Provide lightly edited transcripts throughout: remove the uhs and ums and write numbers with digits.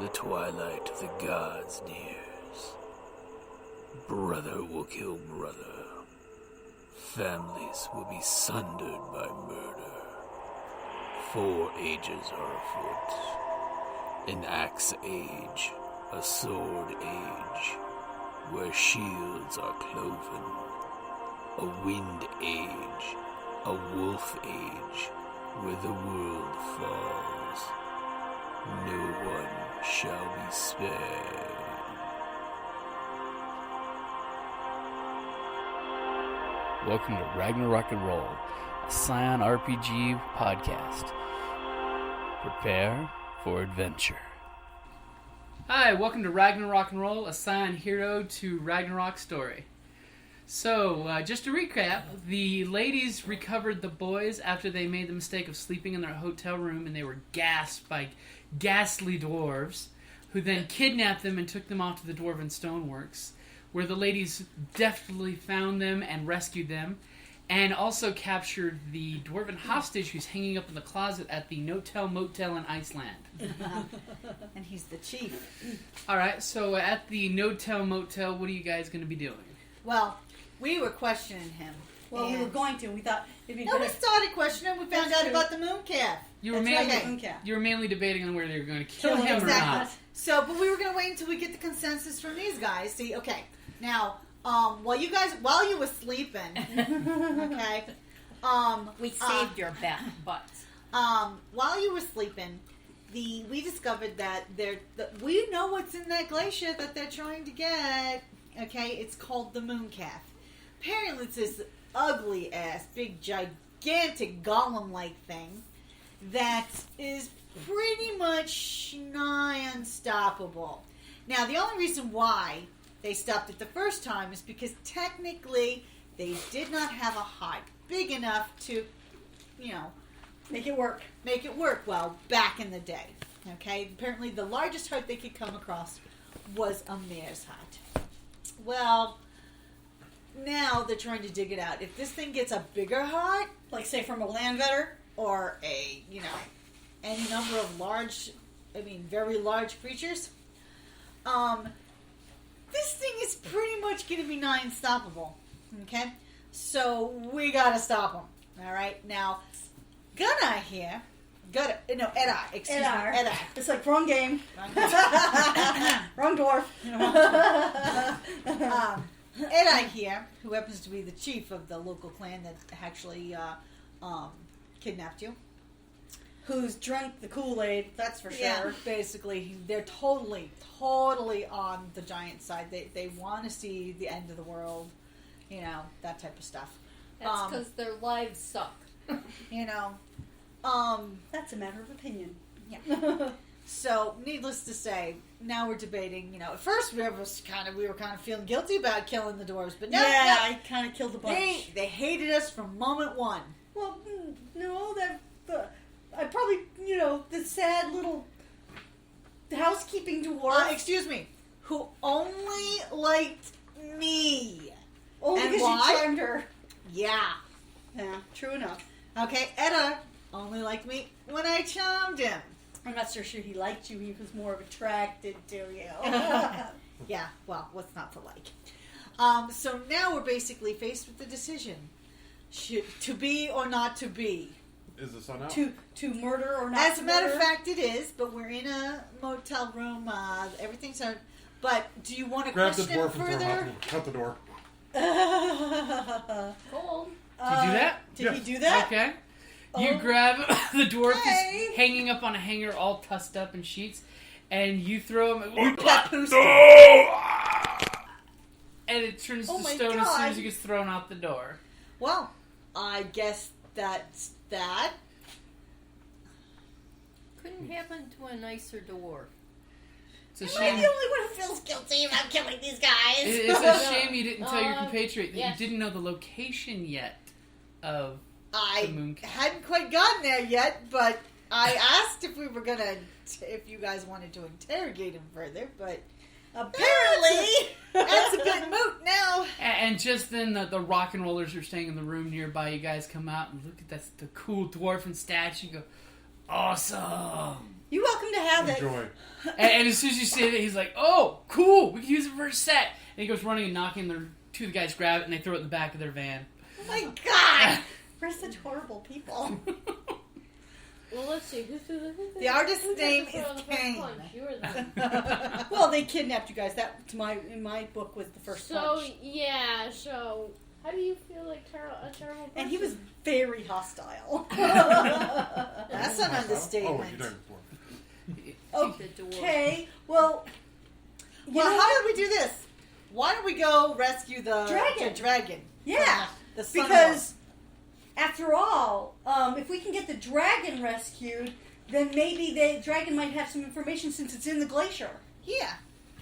the twilight of the gods nears, brother will kill brother. Families will be sundered by murder. 4 ages are afoot. An axe age, a sword age, where shields are cloven. A wind age, a wolf age, where the world falls. No one shall be spared. Welcome to Ragnarok and Roll, a Scion RPG podcast. Prepare for adventure. Hi, welcome to Ragnarok and Roll, a Scion hero to Ragnarok story. So, just to recap, the ladies recovered the boys after they made the mistake of sleeping in their hotel room and they were gassed by ghastly dwarves, who then kidnapped them and took them off to the Dwarven Stoneworks, where the ladies deftly found them and rescued them, and also captured the dwarven hostage who's hanging up in the closet at the No-Tell Motel in Iceland. And he's the chief. Alright, so at the No-Tell Motel, what are you guys going to be doing? Well, we were questioning him. Well, we were going to. We thought it'd be No, we started questioning. We found out about the moon calf. You were mainly debating on whether you were going to kill him or not. So, but we were going to wait until we get the consensus from these guys. See, okay. Now, while you were sleeping, okay, we saved your butts. While you were sleeping, we discovered that we know what's in that glacier that they're trying to get. Okay, it's called the moon calf. Apparently, it's this ugly ass, big, gigantic golem-like thing that is pretty much nigh unstoppable. Now, the only reason why they stopped it the first time is because technically they did not have a heart big enough to, Make it work. Well, back in the day. Okay? Apparently the largest heart they could come across was a mare's heart. Well, now they're trying to dig it out. If this thing gets a bigger heart, Like, say, from a landvetter? or any number of very large creatures, this thing is pretty much going to be nigh unstoppable. Okay? So, we got to stop him. Alright? Now, Gunnar here, Eddar. It's like, wrong game. Wrong dwarf. Eddar here, who happens to be the chief of the local clan that actually kidnapped you. Who's drunk the Kool-Aid, that's for sure. Yeah, basically, they're totally on the giant side. They want to see the end of the world, that type of stuff. That's because their lives suck. That's a matter of opinion. Yeah. So, needless to say, now we're debating. At first we were kind of feeling guilty about killing the dwarves, but no, I kind of killed a bunch. They hated us from moment one. Well, no, I probably, the sad little housekeeping dwarf. Excuse me, who only liked me. Only and because why? you charmed her. Yeah. Yeah, true enough. Okay, Edda only liked me when I charmed him. I'm not so sure he liked you. He was more attracted to you. Yeah, well, what's not to like? So now we're basically faced with the decision. To be or not to be. Is the sun out? To murder or not As to a matter murder? of fact, it is, but we're in a motel room. Everything's on. But do you want to Grab the question dwarf and further? cut the door. Cold. Did you do that? Did he do that? Okay. You grab the dwarf Hey. who's hanging up on a hanger all tussed up in sheets, and you throw him, and it turns Oh to my stone as soon God. as he gets thrown out the door. Well, I guess that's that. Couldn't happen to a nicer dwarf. It's a Am I shame. the only one who feels guilty about killing these guys? It's a shame you didn't tell your compatriot that yes. you didn't know the location yet of the I moon calf. hadn't quite gotten there yet, but I asked if if you guys wanted to interrogate him further, but apparently that's a bit moot now. And just then, the rock and rollers who are staying in the room nearby, you guys come out and look at the cool dwarven statue. You go, awesome! You're welcome to have it. Enjoy. And as soon as you say that, he's like, "Oh, cool! We can use it for a set." And he goes running and knocking. Two of the guys grab it and they throw it in the back of their van. Oh my god! We're such horrible people. Well, let's see. The artist's who got name the throw is on the first Kane. punch? You or them? Well, they kidnapped you guys. That in my book was the first So punch. yeah. So how do you feel like a terrible person? And he was very hostile. That's an Oh, understatement. you don't. The dwarf. Okay, well, you Well, know how what? did we do this? Why don't we go rescue the dragon? Yeah, The sun because after all, if we can get the dragon rescued, then maybe the dragon might have some information since it's in the glacier. Yeah,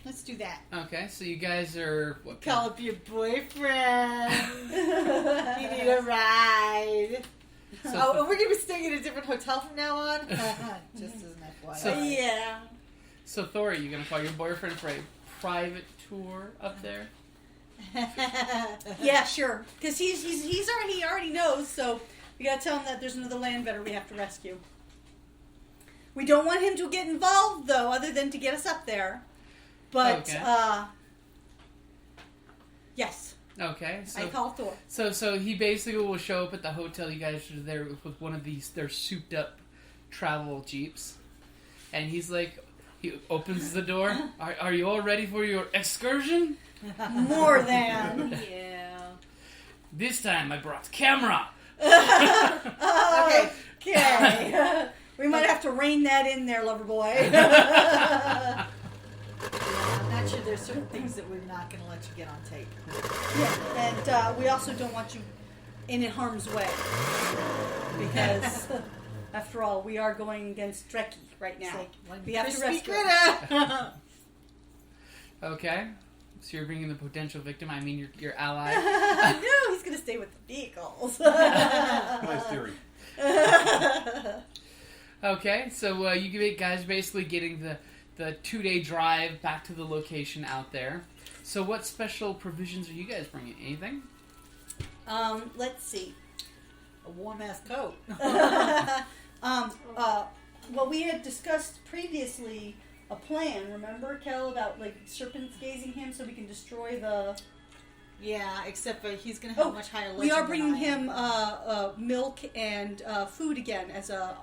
let's do that. Okay, so you guys are what? Call up your boyfriend. You need a ride. So, And we're going to be staying at a different hotel from now on? Just as an FYI. So- Yeah. so Thora, you gonna call your boyfriend for a private tour up there? Yeah, sure. Because he already knows. So we gotta tell him that there's another land better we have to rescue. We don't want him to get involved though, other than to get us up there. But Okay. yes, Okay, so I call Thor. So he basically will show up at the hotel. You guys are there with one of their souped up travel jeeps, and he's like, he opens the door. Are you all ready for your excursion? More than. Yeah. This time I brought camera. Okay. Okay. We might have to rein that in there, lover boy. I'm not sure there's certain things that we're not going to let you get on tape. Yeah, and we also don't want you in harm's way. Because, after all, we are going against Trixie right now. It's like one We have to crispy rescue her. critter. Okay, so you're bringing the potential victim. I mean your ally. No, he's going to stay with the vehicles. Nice theory. Okay, so you guys basically getting the 2-day drive back to the location out there. So what special provisions are you guys bringing? Anything? Let's see. A warm-ass coat. Well, we had discussed previously a plan, remember, Kel, about like serpents gazing him so we can destroy the... Yeah, except for he's going to have Oh, a much higher legend We are than bringing I him am. milk and food again as a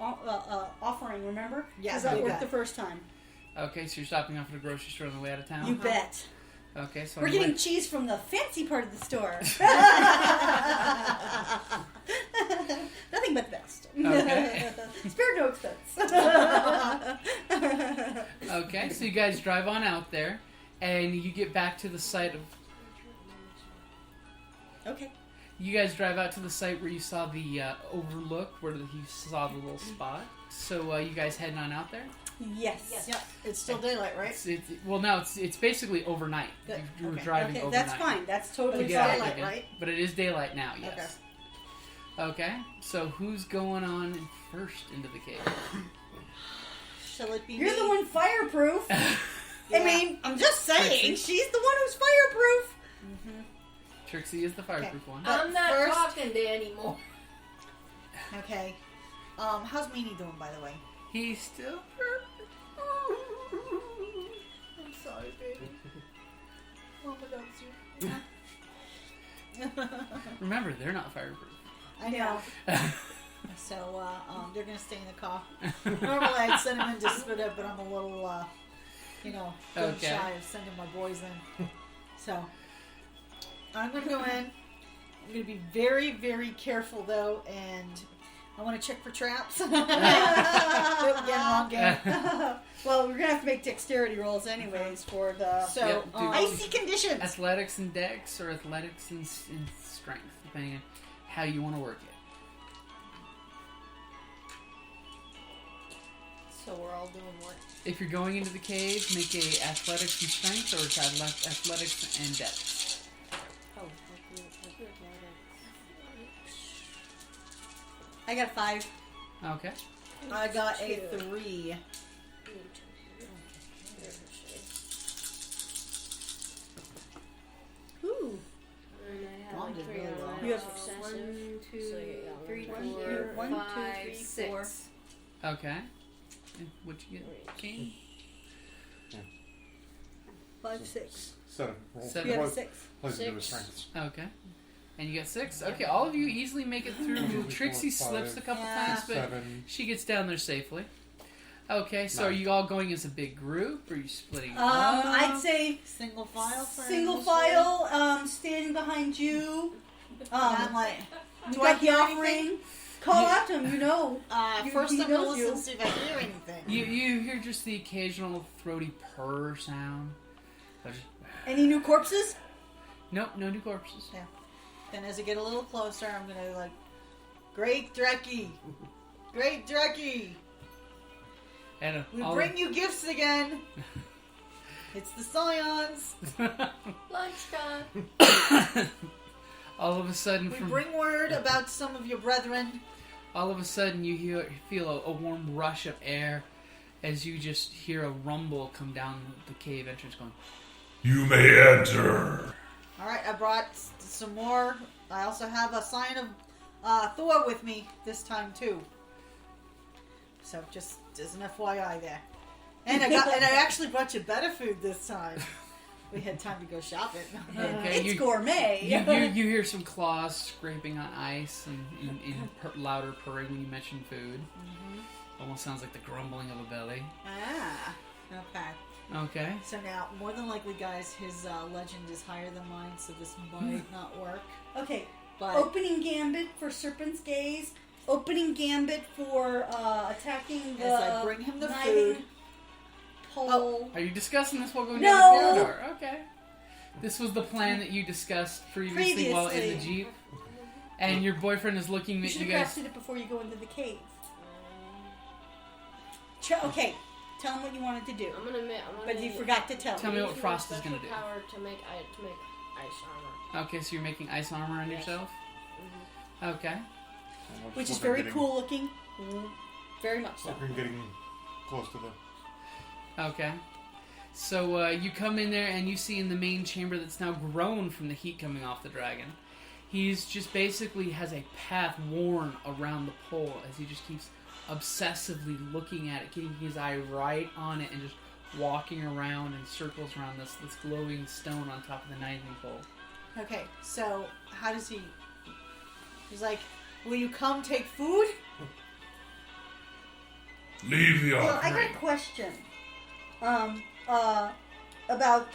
offering, remember? Yeah, Because that we worked got the first time. Okay, so you're stopping off at a grocery store on the way out of town? You bet. Okay, so We're on the getting way- cheese from the fancy part of the store. Nothing but the best. Okay. Spare no expense. Okay, so you guys drive on out there, and you get back to the site of... Okay. You guys drive out to the site where you saw the overlook, where you saw the little spot. So you guys heading on out there? Yes. Yeah, it's still daylight, right? Well, no, it's basically overnight. Good, You were okay. driving Okay, overnight. that's fine. That's But totally it's Yeah, fine. daylight, okay. right? But it is daylight now, yes. Okay, so who's going on first into the cave? Shall it be You're me? the one fireproof. Yeah. I mean, I'm just saying, Trixie? she's the one who's fireproof. Trixie is the fireproof one. I'm not first- talking to anymore. Okay. How's Meanie doing, by the way? He's still... I'm sorry, baby. Mama loves you. Remember, they're not fireproof. I know. So, they're going to stay in the car. Normally I'd send them in to split up, but I'm a little, good Okay. shy of sending my boys in. So, I'm going to go in. I'm going to be very, very careful, though, and I want to check for traps. Nope, again, wrong game. Well, we're gonna have to make dexterity rolls anyways for the So, Yep, do- icy conditions. Athletics and dex, or athletics and strength, depending on how you want to work it. So we're all doing what? If you're going into the cave, make a athletics and strength, or it's athletics and dex. Oh, I got a 5. Okay. I got a 3. Ooh. Mom did really well. You have 1, 2, 3, 4, 1, 2, 3, 4. 5, 6. Okay. What'd you get, Kane? 5, 6. 7. Roll. Seven. You have a Plays 6. into his 6. strengths. Okay. And you got 6? Okay, all of you easily make it through. Trixie slips a couple times, but 7. she gets down there safely. Okay, so are 9. you all going as a big group, or are you splitting up? I'd say Single file for single initially? file, standing behind you. I'm like, You do I got the hear offering. anything? Call out to him, you know. First he I'm going to knows listen you. and see if I hear anything. You hear just the occasional throaty purr sound. Any new corpses? Nope, no new corpses. Then as I get a little closer, I'm going to Great Dreki! Great Dreki! And We bring you gifts again! It's the Scions! Lunchtime. all of a sudden, We from bring word about some of your brethren. all of a sudden, you feel a warm rush of air as you just hear a rumble come down the cave entrance, going. You may enter. Alright, I brought some more. I also have a sign of Thor with me this time too. So just as an FYI there. And I actually brought you better food this time. We had time to go shopping. Okay, It's gourmet. You hear some claws scraping on ice and louder purring when you mention food. Almost sounds like the grumbling of a belly. Ah, okay. Okay. So now, more than likely, guys, his legend is higher than mine, so this might not work. Okay. But Opening gambit for Serpent's Gaze. Opening gambit for attacking the as I bring him the kniving food, pole. Are you discussing this while going No. down the corridor? Okay. This was the plan that you discussed previously while in the Previously. Jeep. And your boyfriend is looking You at should you have guys. crafted it before you go into the cave. Okay, tell him what you wanted to do. I'm gonna But you forgot to tell Tell me. me what use my Frost is special gonna do. Power to make ice armor. Okay, so you're making ice armor on Yes. yourself? Okay. Which is very cool looking. Very much so. We're getting close to the... Okay. So you come in there and you see in the main chamber that's now grown from the heat coming off the dragon. He's just basically has a path worn around the pole as he just keeps obsessively looking at it, keeping his eye right on it and just walking around in circles around this glowing stone on top of the knifing pole. okay, so how does he... He's like, will you come take food? Leave the Well, I offering. got a question. About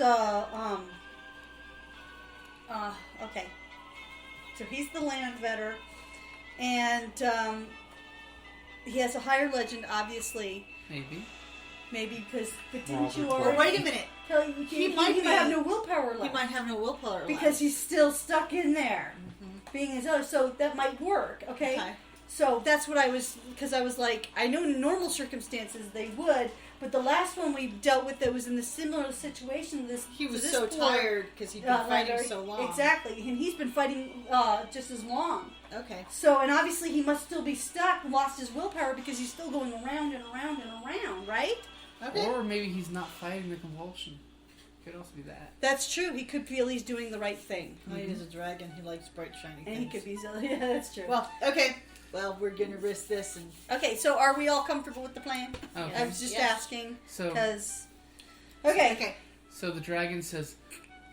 okay. So he's the land vetter, and he has a higher legend, obviously. Maybe. Because but Well, didn't you but already? Wait a minute. He might have no willpower left. He might have no willpower left. because he's still stuck in there, being his other. So that might work. Okay. So that's what I was, because I was like, I know in normal circumstances they would, but the last one we dealt with that was in a similar situation. He was to this so poor, tired because he'd been fighting Larry. so long. Exactly, and he's been fighting just as long. Okay. So, and obviously he must still be stuck and lost his willpower because he's still going around and around and around, right? Okay. Or maybe he's not fighting the convulsion. Could also be that. That's true. He could feel he's doing the right thing. Well, he is a dragon. He likes bright, shiny And things. he could be, yeah, that's true. Well, okay. Well, we're going to risk this. And Okay, so are we all comfortable with the plan? Okay. I was just Yes. asking, So because... Okay. Okay. so the dragon says,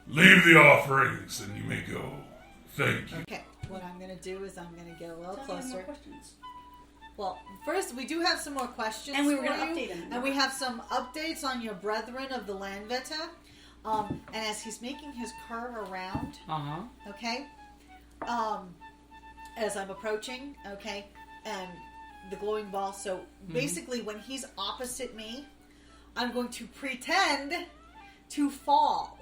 Leave the offerings and you may go. Thank you. Okay. What I'm going to do is I'm going to get a little Tell me more closer. questions. Well, first, we do have some more questions And we were for gonna you. update him. And we have some updates on your brethren of the Landveta. And as he's making his curve around, okay, as I'm approaching, okay, and the glowing ball. So basically, when he's opposite me, I'm going to pretend to fall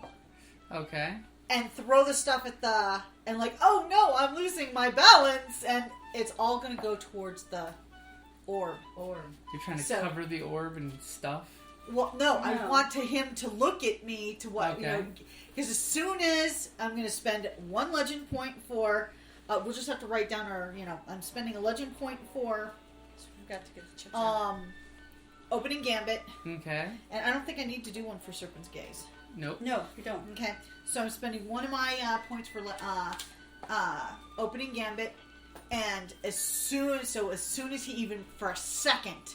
okay. and throw the stuff at the, and like, oh no, I'm losing my balance, and it's all going to go towards the orb. You're trying to So- cover the orb and stuff? Well, no, I No. want him to look at me to what, Okay. because as soon as I'm going to spend 1 legend point for, we'll just have to write down our, I'm spending a legend point for, Forgot to get the chips out. opening gambit, Okay. and I don't think I need to do one for Serpent's Gaze. Nope. No, you don't. Okay, so I'm spending 1 of my points for opening gambit, and as soon as he even for a second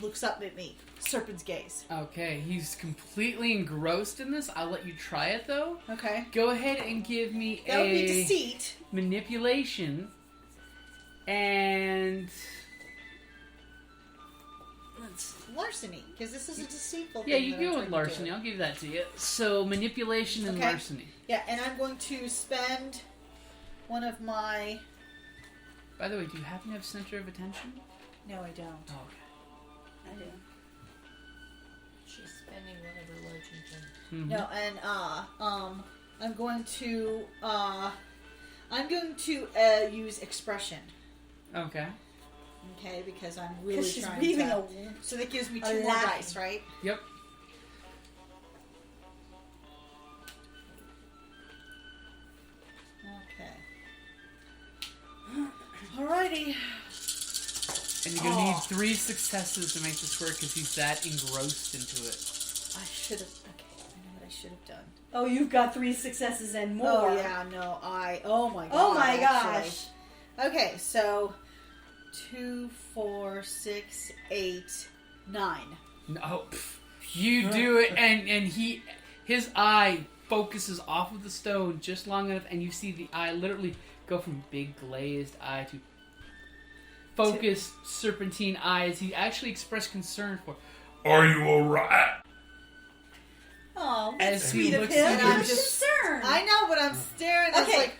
looks up at me. Serpent's gaze. Okay, he's completely engrossed in this. I'll let you try it, though. Okay. Go ahead and give me That would be deceit. manipulation. And... Larceny, because this is a deceitful thing. yeah, you that I'm go trying with to larceny. do. I'll give that to you. So, manipulation and Okay. larceny. Yeah, and I'm going to spend one of my... By the way, do you happen to have center of attention? No, I don't. Oh, okay. I do. She's spending whatever legend thing. Mhm. No, and I'm going to use expression. Okay. Okay, because I'm really Because she's trying weaving to. a... So that gives me a 2 more line. dice, right? Yep. Okay. Alrighty. And you're going to need 3 successes to make this work because he's that engrossed into it. I should have. Okay, I know what I should have done. Oh, you've got 3 successes and more. Oh yeah, no, Oh my god. Oh my actually. gosh. Okay, so 2, 4, 6, 8, 9. No, you do it, and his eye focuses off of the stone just long enough, and you see the eye literally go from big glazed eye to focused serpentine eyes. He actually expressed concern for, Are you alright? Oh, as that's he sweet of looks him. at I'm I'm you. just- concerned. I know, but I'm staring. It's Okay. like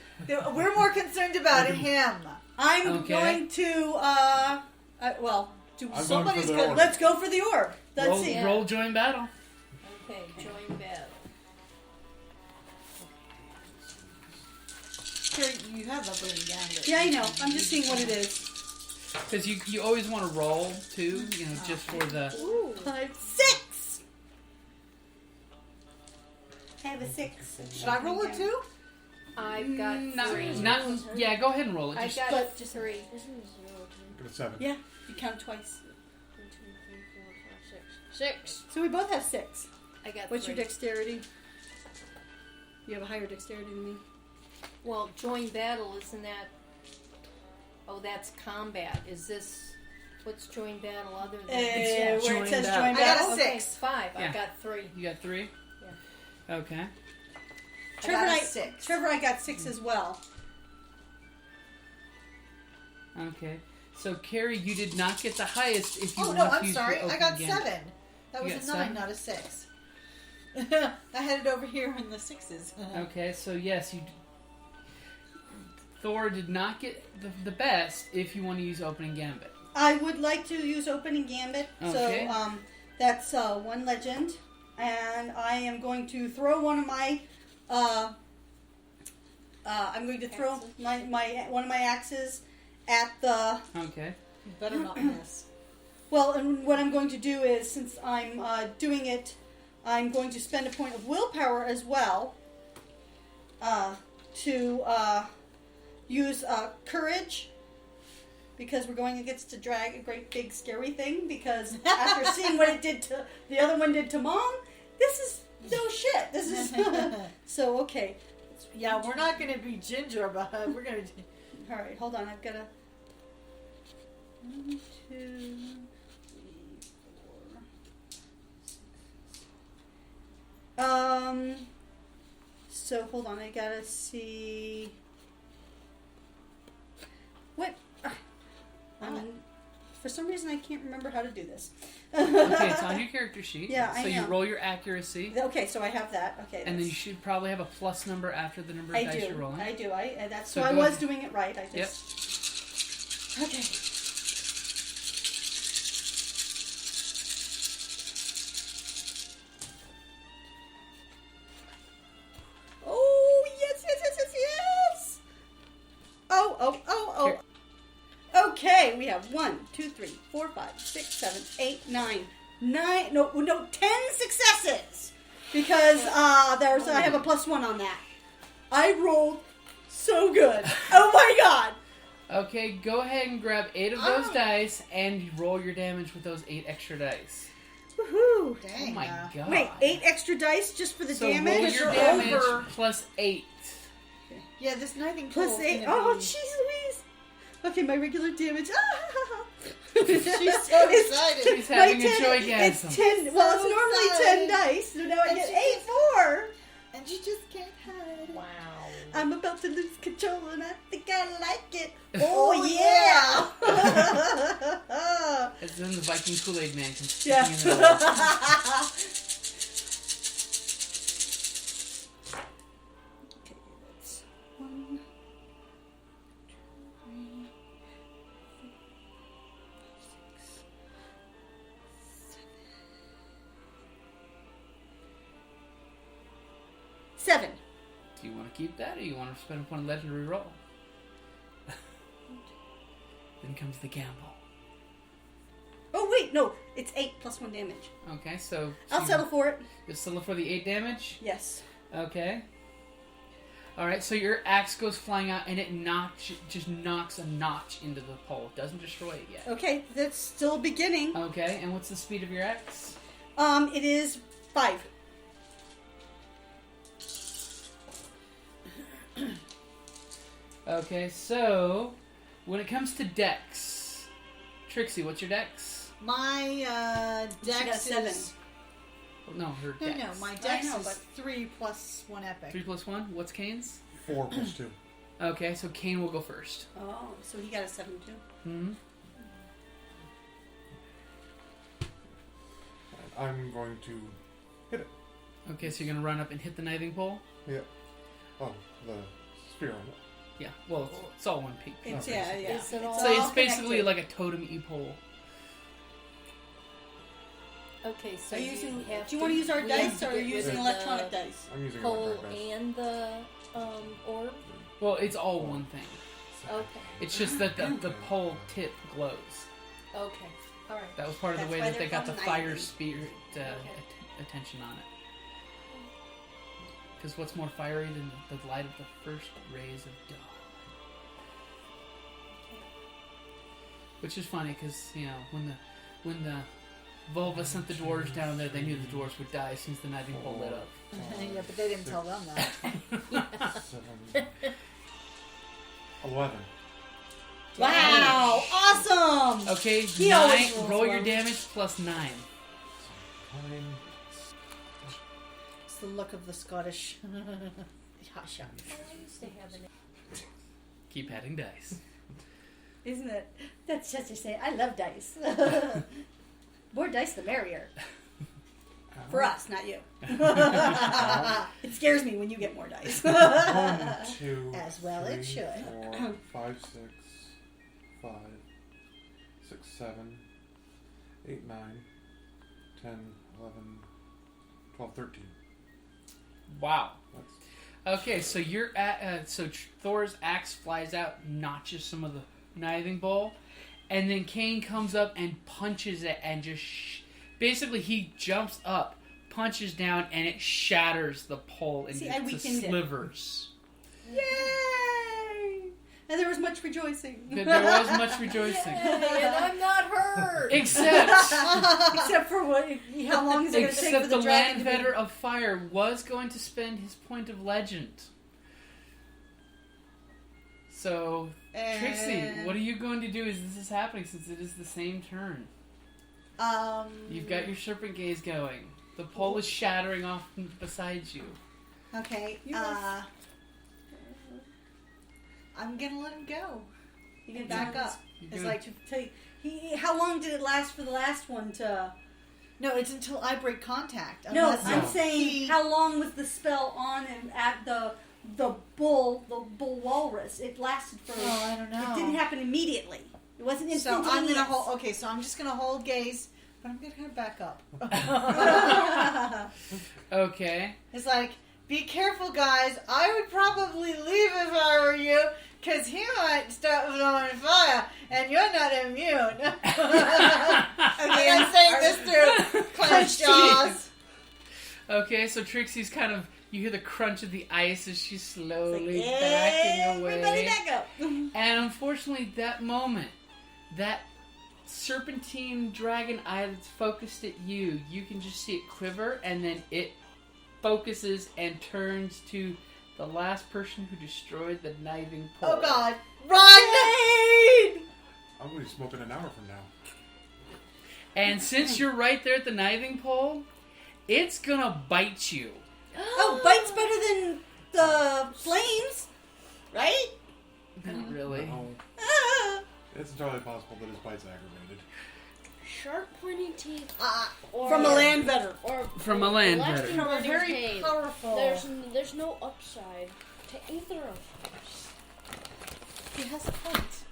we're more concerned about him. I'm Okay. going to, I'm Somebody's going for the gonna- orb. let's go for the orb. Let's Roll, see. roll join battle. Okay, join battle. You have a Bryn Gambit. Yeah, I know. I'm just seeing what it is. Because you always want to roll, too, just for the... Ooh. 6. I have a 6. Should I roll it too? I've got Not, 3. yeah, go ahead and roll it. I Just, got 3. Got a 7. Yeah, you count twice. 1, 2, 3, 4, 5, 6. 6. So we both have 6. I got What's 3. your dexterity? You have a higher dexterity than me. Well, join battle, isn't that... Oh, that's combat. Is this... What's join battle other than... Where join it says battle. join I got battle. a Okay, 6. 5. Yeah. I got 3. you got 3? Yeah. Okay. Trevor I got and a 6. Trevor, I got 6 as well. Okay. So, Kerrie, you did not get the highest if you Oh want no, to I'm use sorry. your I open got gambit. 7. That You was got a 9, 7? not a 6. I had it over here in the 6s. Okay, so yes, Thora did not get the best if you want to use opening gambit. I would like to use opening gambit. Okay. So that's 1 legend, and I am going to throw one of my. I'm going to throw my one of my axes at the. Okay. You better not miss. Well, and what I'm going to do is, since I'm doing it, I'm going to spend a point of willpower as well to use courage, because we're going against a great big scary thing, because after seeing what it did to the other one did to Mom, this is no shit. This is so okay. Yeah, we're not going to be ginger, but we're going to. All right, hold on. I've got to 1, 2, 3, 4. So hold on. I gotta see. What? For some reason, I can't remember how to do this. Okay, it's on your character sheet. Yeah, I So you know. roll your accuracy, Okay, so I have that. Okay, and then you should probably have a plus number after the number of I dice do. you're rolling. I do. That's So so I go was ahead. doing it right. I just. Yep. Okay. Oh yes, yes, yes, yes, yes! Oh. Okay, we have 1, 2, 3, 4, 5, 6, 7, 8, 9. 10 successes! Because I have a +1 on that. I rolled so good. Oh my god! Okay, go ahead and grab 8 of those dice and you roll your damage with those 8 extra dice. Woohoo! Dang. Oh my god. Wait, 8 extra dice just for the So roll damage? your You're damage over. plus 8. Yeah, this knifing Plus tool. 8. Oh, jeez Louise! Okay, my regular damage. She's so excited. She's having a It's joygasm. 10. Well, it's normally 10 dice, so now I And get she 8 more. And you just can't hide. Wow. I'm about to lose control, and I think I like it. Oh, yeah! And then the Viking Kool-Aid Man comes Yeah. kicking in the wall. Okay, that's 1, 2, 3, 7. Do you want to keep that, or you want to spend upon a legendary roll? Then comes the gamble. Oh, wait, no. It's 8 plus 1 damage. Okay, so I'll settle for it. You'll settle for the 8 damage. Yes. Okay. All right, so your axe goes flying out, and it just knocks a notch into the pole. Doesn't destroy it yet. Okay, that's still beginning. Okay, and what's the speed of your axe? It is 5. Okay, so when it comes to dex, Trixie, what's your dex? My She got dex 7. is... No, her No, dex. no, my dex know, is but- 3 plus 1 epic. 3 plus 1. What's Kane's? 4 plus 2. Okay, so Kane will go first. Oh, so he got a 7 too. Hmm. I'm going to hit it. Okay, so you're gonna run up and hit the knithing pole. Yeah. Oh, the sphere on it. Yeah. Well, it's all one peak. It's, Okay. yeah. Is it all So it's basically connected. like a totem-y pole. Okay, so Are you using, have do you want to use our we have dice, to or are you get rid using of electronic the dice? I'm using pole electronic dice. and the orb? Well, it's all one thing. Okay. It's just that the pole tip glows. Okay. All right. That was part of That's the way why that they they're got the called fire knithing. spirit attention on it. Because what's more fiery than the light of the first rays of dawn? Which is funny because, you know, when the Volva sent the dwarves down there, they knew the dwarves would die as soon as the knithing pole lit up. Yeah, but they didn't tell them that. 7, 11. Wow! Awesome! Okay, He always 9. rolls Roll your well. damage plus 9. 9. It's the look of the Scottish hot shot. I used to have an. Keep adding dice. Isn't it? That's just to say, I love dice. More dice, the merrier. For us, not you. It scares me when you get more dice. 1, 2, As well it 3, should. 4, 5, 6, 5, 6, 7, 8, 9, 10, 11, 12, 13. Wow. That's Okay, so you're at Thor's axe flies out, notches some of the knithing bowl, and then Kane comes up and punches it, and just basically he jumps up, punches down, and it shatters the pole into See, I weakened it. slivers. Yay! And there was much rejoicing. There was much rejoicing, And I'm not hurt. except For what? How long is it going to take for except the the dragon Land to Vetter of Fire was going to spend his point of legend. So, Trixie, what are you going to do as this is happening, since it is the same turn? You've got your serpent gaze going. The pole is shattering off beside you. Okay, I'm gonna let him go. You can Back up. You're It's gonna- like, how long did it last for the last one to... no, it's until I break contact. No, Unless I'm No. saying how long was the spell on him at the bull walrus? It lasted for... Oh, I don't know. It didn't happen immediately. It wasn't So instantaneous. I'm gonna hold. Okay, so I'm just gonna hold gaze, but I'm gonna kind of back up. Okay. It's like, be careful, guys. I would probably leave if I were you, because he might start blowing fire, and you're not immune. Okay, I'm saying this through clenched jaws. Okay, so Trixie's kind of... You hear the crunch of the ice as she's slowly It's like, backing away. everybody back up. And unfortunately, that moment, that serpentine dragon eye that's focused at you, you can just see it quiver, and then it focuses and turns to the last person who destroyed the knithing pole. Oh God, run! I'm going to be smoking an hour from now. And since you're right there at the kniving pole, it's gonna bite you. Oh, bite's better than the flames, right? Not really. No. Ah. It's entirely possible that his bite's aggravated. Sharp pointy teeth. Or, From a land better. Or From a land left better. and From a right very tail. powerful. There's no upside to either of those. He has a point.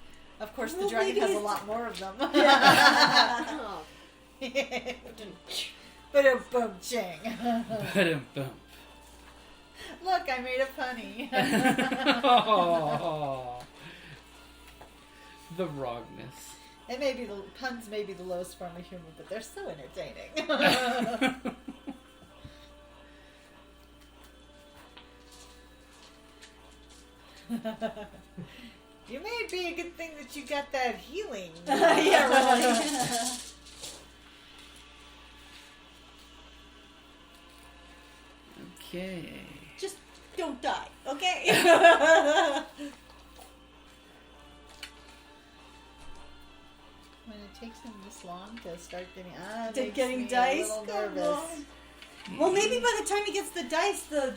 Of course, the Well, dragon maybe has a it's- lot more of them. Oh, But a boom ching. Ba-dum-bum. Look, I made a punny. Oh, the wrongness. It may be puns may be the lowest form of humor, but they're so entertaining. You may be a good thing that you got that healing. Yeah, really. Okay. Just don't die, okay? When it takes him this long to start getting Getting dice? a little Come nervous. on. Well, maybe by the time he gets the dice, the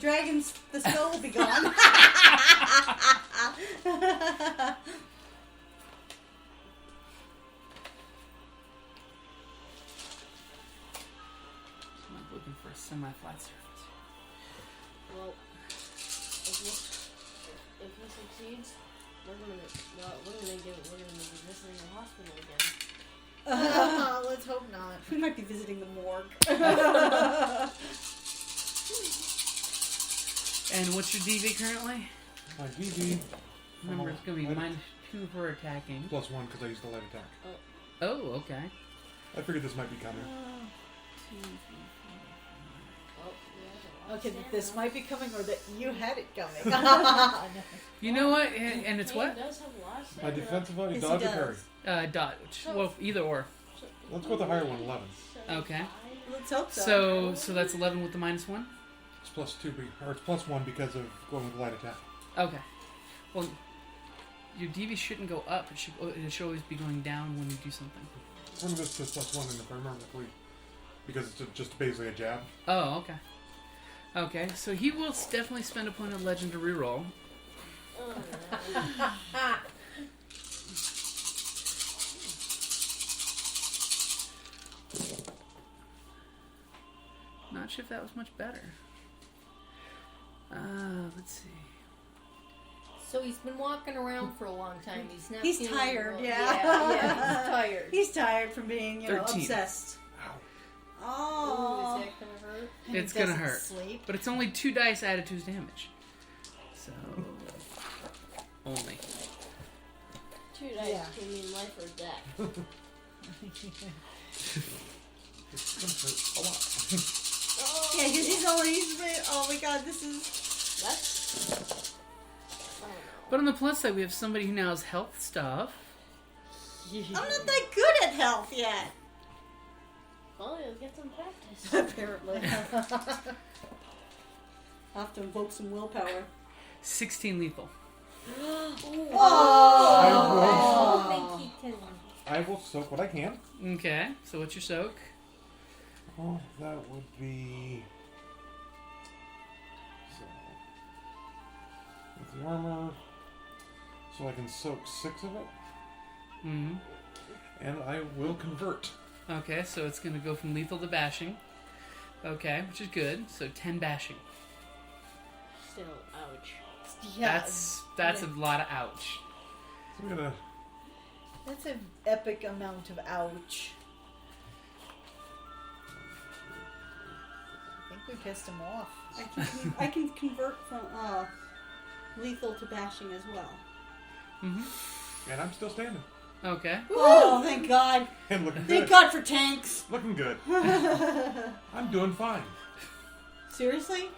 skull will be gone. I'm looking for a semi-flat surface. well, if he succeeds, we're gonna be visiting the hospital again. Let's hope not. We might be visiting the morgue. And what's your DV currently? My DV. Remember, it's going to be -2 for attacking. +1 because I used the light attack. Oh, okay. I figured this might be coming. Oh, yeah, Okay, that this might be coming or that you had it coming. You know what? And it's Kane what? does have lots My of defensive value, Yes, he dodge or does. parry. Dodge. Well, either or. Let's go with the higher one, 11. Okay. Let's hope so. So that's 11 with the -1? It's +2, or it's +1 because of going with light attack. Okay. Well, your DV shouldn't go up. It should always be going down when you do something. One of us says +1 in if I remember correctly. Because it's just basically a jab. Oh, okay. Okay, so he will definitely spend a point of legend to reroll. Not sure if that was much better. Let's see. So he's been walking around for a long time. He's not. He's feeling tired, well. yeah. He's tired. He's tired from being, 13. obsessed. Ow. Ooh, Oh. is that gonna hurt? And he It's gonna doesn't hurt. Sleep. But it's only 2 dice added to his damage. So... only. 2 dice Yeah. can mean life or death. It's going to hurt a lot. Yeah, because oh my god, this is... That's. I don't know. But on the plus side, we have somebody who knows health stuff. I'm not that good at health yet. Well, you'll get some practice. Apparently. I'll have to invoke some willpower. 16 lethal. Oh, thank you, Kellie. I will soak what I can. Okay, so what's your soak? Oh, that would be... So... With the armor... So I can soak 6 of it. Mm-hmm. And I will convert. Okay, so it's going to go from lethal to bashing. Okay, which is good. So 10 bashing. Still, ouch. Yeah, That's a lot of ouch. So I'm gonna... that's an epic amount of ouch. I think we pissed him off. I can convert from lethal to bashing as well. Mm-hmm. And I'm still standing. Okay. Oh, thank God. And looking Thank good. God for tanks. Looking good. I'm doing fine. Seriously?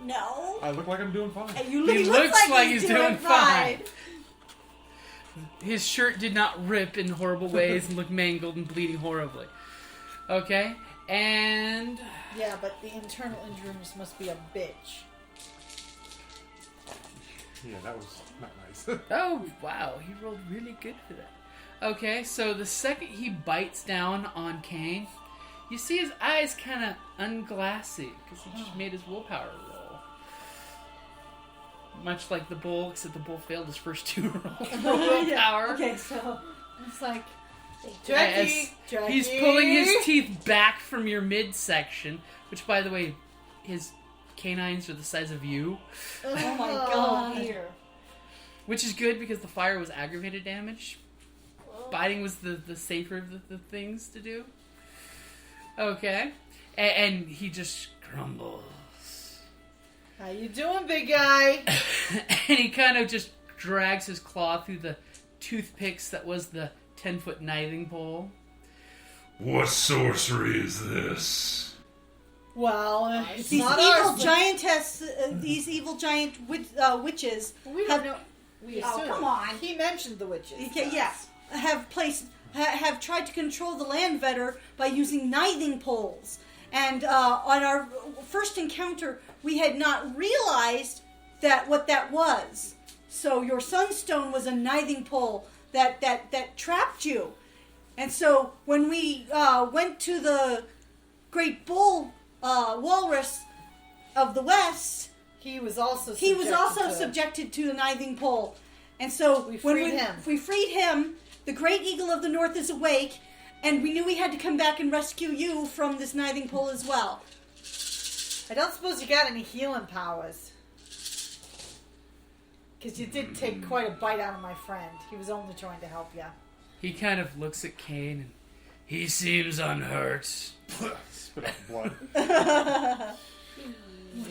No. I look like I'm doing fine. He He looks like he's doing fine. His shirt did not rip in horrible ways and look mangled and bleeding horribly. Okay, and... Yeah, but the internal injuries must be a bitch. Yeah, that was not nice. Oh, wow, he rolled really good for that. Okay, so the second he bites down on Kane, you see his eyes kind of unglassy because he just made his willpower roll. Much like the bull, except the bull failed his first 2 rolls for willpower. Okay, so it's like Jackie, He's pulling his teeth back from your midsection, which, by the way, his canines are the size of you. oh my god. Here. Which is good because the fire was aggravated damage. Biting was the safer of the things to do. Okay. And he just crumbles. How you doing, big guy? And he kind of just drags his claw through the toothpicks that was the 10-foot knithing pole. What sorcery is this? Well, it's These not evil ours. giantess, these evil giant witches. We don't know. We Oh, assume. come on. He mentioned the witches. Okay, yeah, have tried to control the land vetter by using knithing poles. And on our first encounter, we had not realized what that was. So your sunstone was a knithing pole that trapped you. And so when we went to the great bull walrus of the west, He was also subjected to the knithing pole. And so We when freed him. we freed him, the great eagle of the north is awake, and we knew we had to come back and rescue you from this knithing pole as well. I don't suppose you got any healing powers. Because you did take quite a bite out of my friend. He was only trying to help you. He kind of looks at Kane and he seems unhurt. Spit out blood.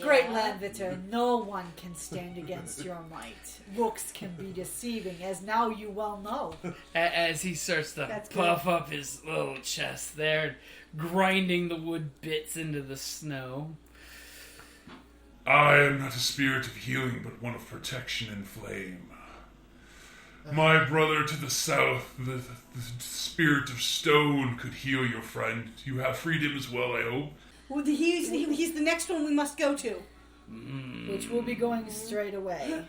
Great Landvitter, no one can stand against your might. Looks can be deceiving, as now you well know. As he starts to That's puff up his little chest there, grinding the wood bits into the snow. I am not a spirit of healing, but one of protection and flame. My brother to the south, the spirit of stone, could heal your friend. You have freed him as well, I hope. Well, he's the next one we must go to. Which we'll be going straight away.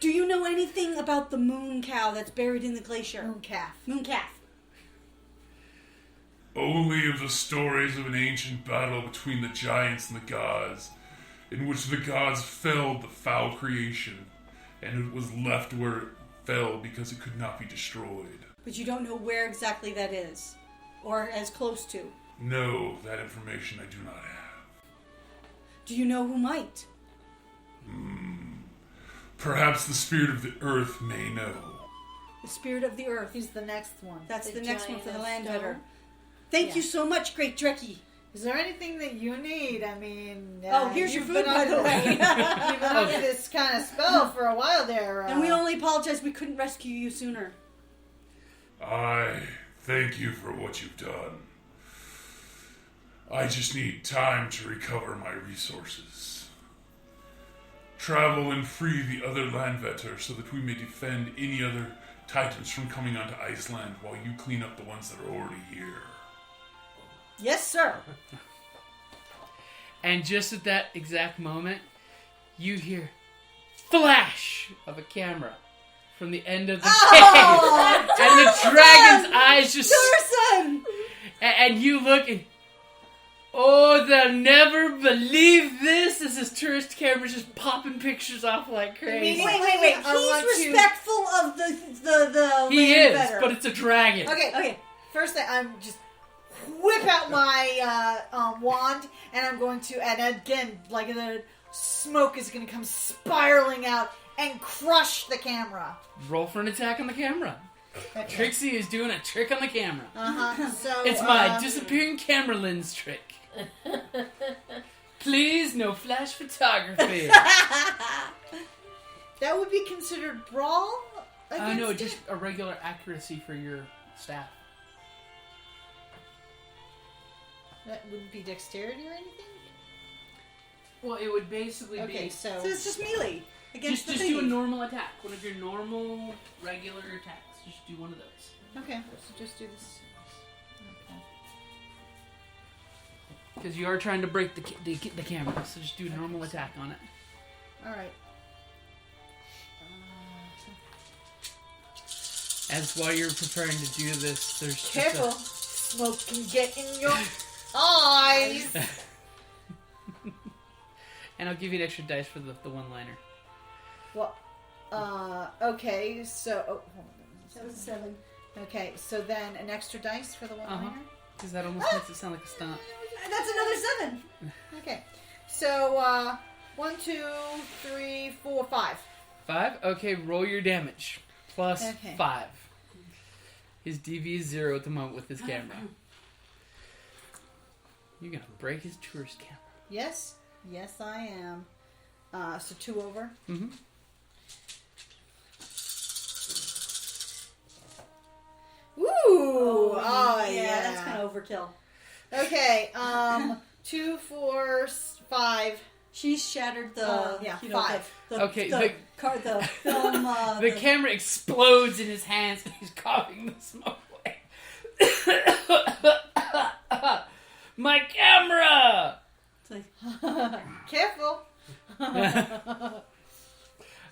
Do you know anything about the moon cow that's buried in the glacier? Moon calf. Moon calf. Only of the stories of an ancient battle between the giants and the gods, in which the gods felled the foul creation, and it was left where it fell because it could not be destroyed. But you don't know where exactly that is, or as close to. No, that information I do not have. Do you know who might? Perhaps the spirit of the earth may know. The spirit of the earth. He's the next one. That's The the next one giant for the of land stone. vetter. Thank Yeah. you so much, Great Drekkie. Is there anything that you need? I mean... Oh, here's your you've food, been by under the way. You've been under this kind of spell for a while there. And we only apologize we couldn't rescue you sooner. I thank you for what you've done. I just need time to recover my resources. Travel and free the other landvetter so that we may defend any other titans from coming onto Iceland while you clean up the ones that are already here. Yes, sir. And just at that exact moment, you hear flash of a camera from the end of the cave. And the dragon's eyes just... Dorson! And you look and... Oh, they'll never believe this! As his tourist camera's just popping pictures off like crazy. Wait, Wait. I want He's to- respectful of the He land is, vetter. but it's a dragon. Okay. First thing, I'm just whip out my wand, and I'm going to, and again, like the smoke is going to come spiraling out and crush the camera. Roll for an attack on the camera. Trixie is doing a trick on the camera. So It's my disappearing camera lens trick. Please, no flash photography. that would be considered brawl. No, against just it? a regular accuracy for your staff. That wouldn't be dexterity or anything. Well, it would basically Okay, be so So it's just melee against just the do a thingy. normal attack. One of your normal, regular attacks. Just do one of those. okay, so just do this. Okay. Because you are trying to break the camera, so just do a normal attack on it. All right. As while you're preparing to do this, there's just Careful. Smoke can get in your eyes. And I'll give you an extra dice for the one-liner. Well, okay, so... Oh, hold on. That was a 7. Okay, so then an extra dice for the one-liner? Because that almost makes it sound like a stunt. That's another 7. Okay. So, 1, 2, 3, 4, 5. 5? Okay, roll your damage. Plus Okay. 5. His DV is 0 at the moment with his camera. You're gonna break his tourist camera. Yes? Yes, I am. So 2 over. Mm-hmm. Ooh! Oh, yeah. That's kind of overkill. Okay, 2, 4, 5. She's shattered the, yeah, you know, 5. The Okay, the film. The camera explodes in his hands and he's coughing the smoke away. My camera! It's like, Careful!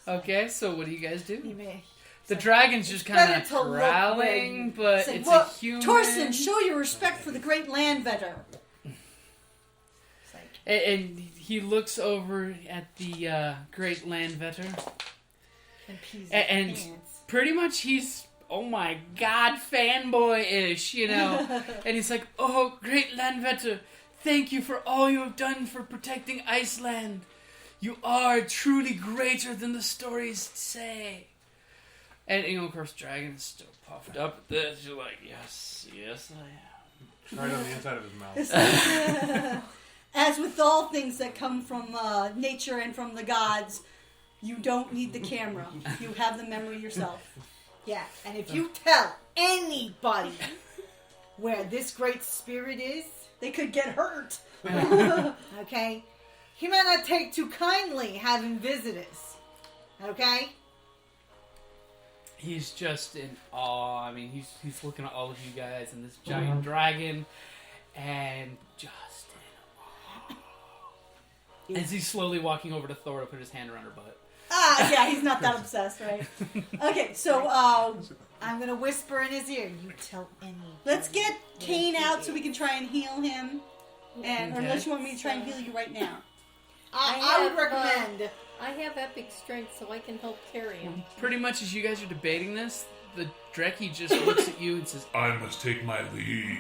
Okay, so what do you guys do? You may. The dragon's just kind better of to look growling, but say, it's "Look, a human. Torsten, show your respect for the great land vetter. It's like, And he looks over at the great land vetter. and pees his And pants. pretty much he's, oh my god, fanboy-ish, you know. And he's like, oh, great land vetter, thank you for all you have done for protecting Iceland. You are truly greater than the stories say. And, you know, of course, Dragon's still puffed up at this. You're like, yes, yes, I am. Right on the inside of his mouth. As with all things that come from nature and from the gods, you don't need the camera. You have the memory yourself. Yeah, and if you tell anybody where this great spirit is, They could get hurt. okay, he might not take too kindly having visitors. Okay? He's just in awe. I mean, he's looking at all of you guys and this giant dragon, and just in awe. As he's slowly walking over to Thora to put his hand around her butt. Yeah, he's not that obsessed, right? Okay, so I'm gonna whisper in his ear, you tell anybody. let's get Kane out so we can try and heal him. And or Okay. unless you want me to try and heal you right now. I would have, recommend. I have epic strength, so I can help carry him. Pretty much as you guys are debating this, the Dreki just looks at you and says, I must take my leave.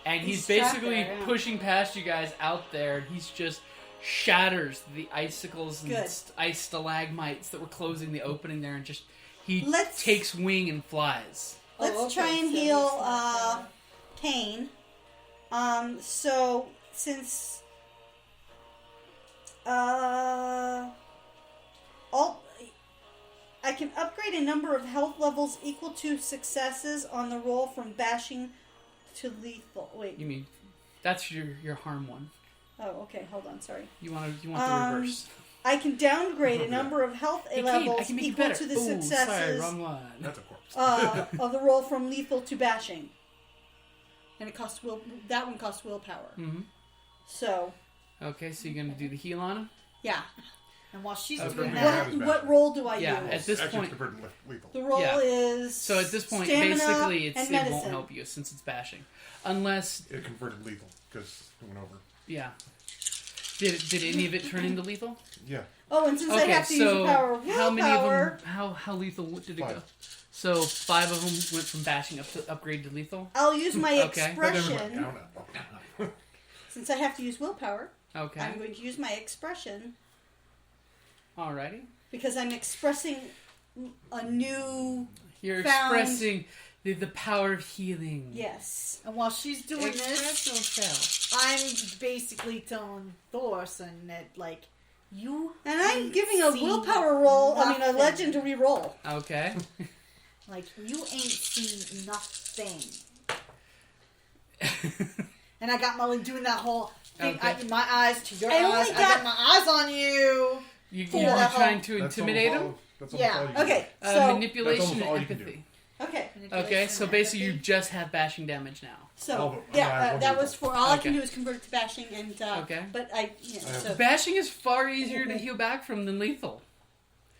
and he's He's trapped basically there, yeah. pushing past you guys out there, and he's just shatters the icicles and Good. ice stalagmites that were closing the opening there, and just he Let's- takes wing and flies. Let's okay, try and so heal Kane. So since I can upgrade a number of health levels equal to successes on the roll from bashing to lethal. Wait. You mean that's your harm one? Oh, okay. Hold on. Sorry. You want the reverse? I can downgrade a number of health Hey, Kane, levels I can make you equal better. to the Ooh, sorry, successes wrong one. That's a corpse. of the roll from lethal to bashing. And it costs that one costs willpower. Mm-hmm. So, Okay, so you're gonna do the heal on him? yeah. And while she's Okay. doing Yeah. that, What roll do I Yeah, use? at this Actually, point. it's preferred lethal. The roll Yeah. is So at this point, stamina basically, and it medicine. won't help you since it's bashing, unless It converted lethal because it went over. yeah. Did any of it turn into lethal? Yeah. Oh, and since I Okay, have to use so the power of how many of willpower, them? How lethal did it go? 5. So 5 of them went from bashing up to upgrade to lethal. I'll use my Okay. But then it went expression. down, up. Since I have to use willpower, Okay. I'm going to use my expression Alrighty. because I'm expressing a new You're Found- expressing the power of healing. yes. and while she's doing Express this, yourself. I'm basically telling Thorson that, like, you And I'm ain't giving a seen willpower roll. I mean, a nothing. legend to re-roll. Okay. Like, you ain't seen nothing. And I got my, like, doing that whole thing, Okay. my eyes to your I only eyes. I got- got my eyes on you. You're that trying to That's intimidate almost him. all- That's Yeah. almost all you can Okay, do. so Manipulation That's almost all and you can do. empathy. okay, Okay, so basically you just have bashing damage now. so Oh, but yeah, I that will was for all I can Okay. do is convert it to bashing and Okay. But I, you know, so Bashing is far easier to heal back from than lethal.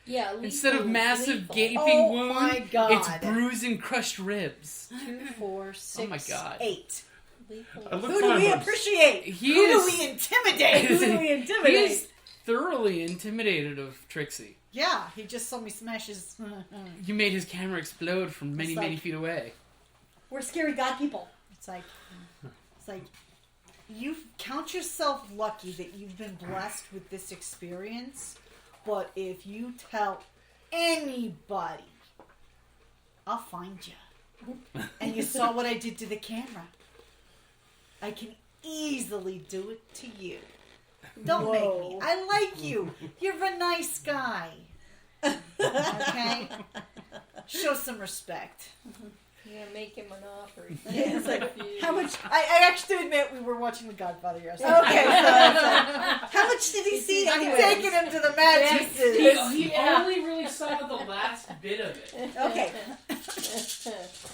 Yeah, Instead of lethal, massive lethal. gaping Oh wound, my God. it's bruised and crushed ribs. 2, 4, 6, Oh my God. 8. Lethal. I look Who do fine, we but appreciate? He Who is, do we intimidate? Who do we he intimidate? is thoroughly intimidated of Trixie. Yeah, he just saw me smash his... You made his camera explode from many, It's like- many feet away. We're scary god people. It's like, you count yourself lucky that you've been blessed with this experience, but if you tell anybody, I'll find you. And you saw what I did to the camera. I can easily do it to you. Don't make me. I like you. You're a nice guy. Okay? Show some respect. Yeah, make him an offer. It's like, how much? I actually admit we were watching The Godfather yesterday. Okay, so it's like, how much did he see I'm anyway? taking him to the mattresses. He only really saw the last bit of it. Okay,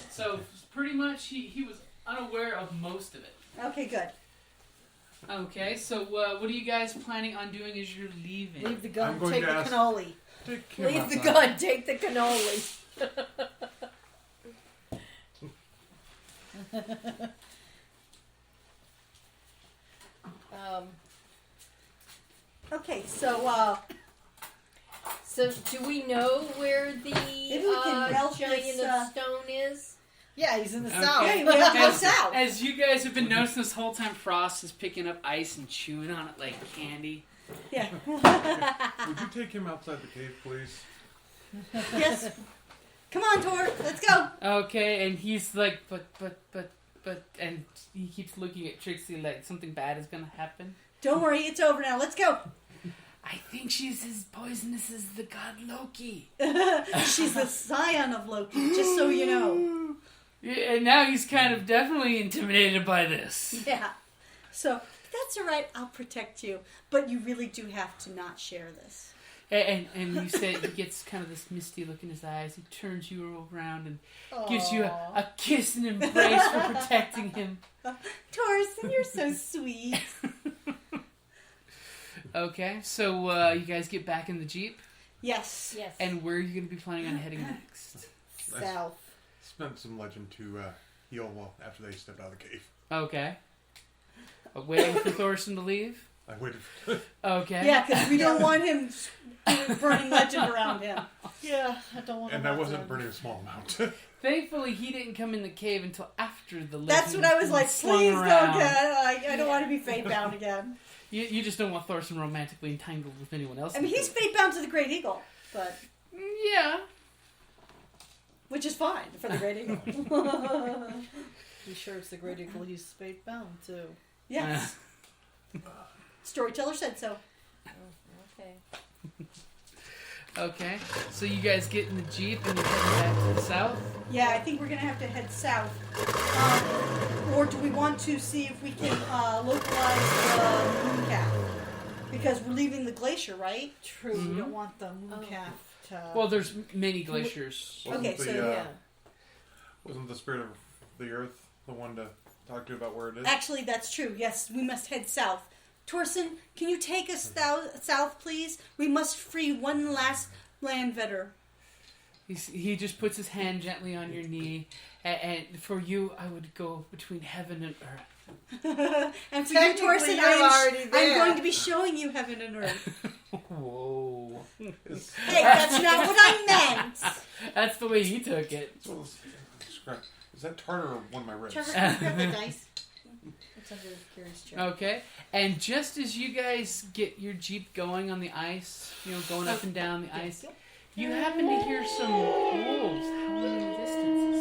So pretty much he was unaware of most of it. okay, good. Okay, so what are you guys planning on doing as you're leaving? Leave the gun, I'm going take to the ask- cannoli. take him Leave the outside. gun, take the cannoli. Okay, so So, do we know where the we can melt giant this, of stone is? Yeah, he's in the Okay. south. Yeah, we have to go As, south. as you guys have been noticing this whole time, Frost is picking up ice and chewing on it like candy. Yeah. Would you take him outside the cave, please? Yes. Come on, Tor. Let's go. Okay, and he's like, but, and he keeps looking at Trixie like something bad is gonna happen. Don't worry, it's over now. Let's go. I think she's as poisonous as the god Loki. She's the scion of Loki, just so you know. Yeah, and now he's kind of definitely intimidated by this. Yeah. So that's all right. I'll protect you, but you really do have to not share this. And you said he gets kind of this misty look in his eyes. He turns you around and gives you a kiss and embrace for protecting him. Torsten, you're so sweet. Okay, so you guys get back in the Jeep, Yes. Yes. and where are you going to be planning on heading next? South. Spent some legend to heal well after they stepped out of the cave. Okay. Waiting for Thorsten to leave? I waited for Okay. Yeah, because we don't want him burning legend around him. Yeah, I don't want to. and I wasn't burning a small amount. Thankfully, he didn't come in the cave until after the legend That's what I was like. slung Please don't around. get. I don't want to be fate bound again. You just don't want Thorsten romantically entangled with anyone else. I mean, he's fate bound to the Great Eagle, but Yeah. which is fine for the Great Eagle. You sure it's the Great Eagle he's spade bound too? Yes. Storyteller said so. Okay. Okay. So you guys get in the Jeep and you're heading back to the south? Yeah, I think we're gonna have to head south. Or do we want to see if we can localize the moon calf? Because we're leaving the glacier, right? True. We don't want the moon calf to. Well, there's many glaciers. Wasn't Okay, the, so Yeah. Wasn't the spirit of the earth the one to talk to about where it is? Actually, that's true. Yes, we must head south. Torsten, can you take us south, please? We must free one last landvetter. He just puts his hand gently on your knee, and for you, I would go between heaven and earth. And for you, Technically, Torsten, you're already I'm there. going to be showing you heaven and earth. Whoa. Hey, that's not what I meant. That's the way he took it. Is that tartar or one of my ribs? Trevor, can you grab the dice? It's under Kerrie's chair. Okay, and just as you guys get your Jeep going on the ice, going up and down the ice, you happen to hear some wolves howling in the distance.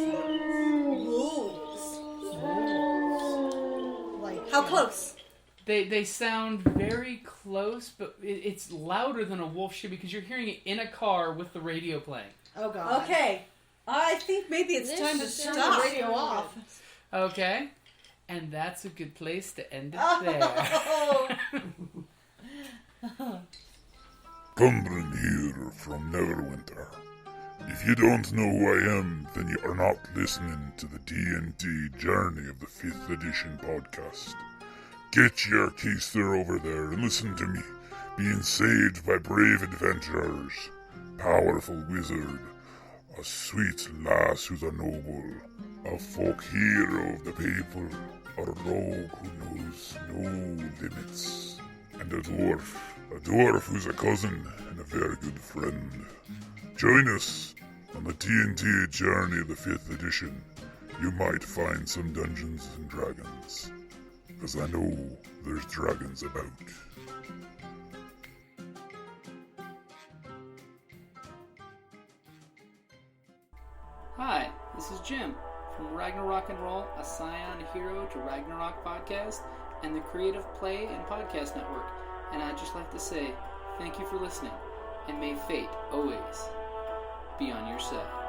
Wolves. Like How close? They sound very close, but it's louder than a wolf should because you're hearing it in a car with the radio playing. Oh god. Okay. I think maybe it's This time to is Turn stop. the radio off. Okay, and that's a good place to end it there. Oh. Bryn here from Neverwinter. If you don't know who I am, then you are not listening to the D&D Journey of the 5th Edition podcast. Get your keister over there and listen to me, being saved by brave adventurers. powerful wizard, a sweet lass who's a noble, a folk hero of the people, a rogue who knows no limits, and a dwarf who's a cousin and a very good friend. Join us on the D&D journey of the 5th edition. You might find some Dungeons and Dragons, because I know there's dragons about. Hi, this is Jim from Ragnarok and Roll, a Scion Hero to Ragnarok podcast, and the Creative Play and Podcast Network. And I'd just like to say thank you for listening, and may fate always be on your side.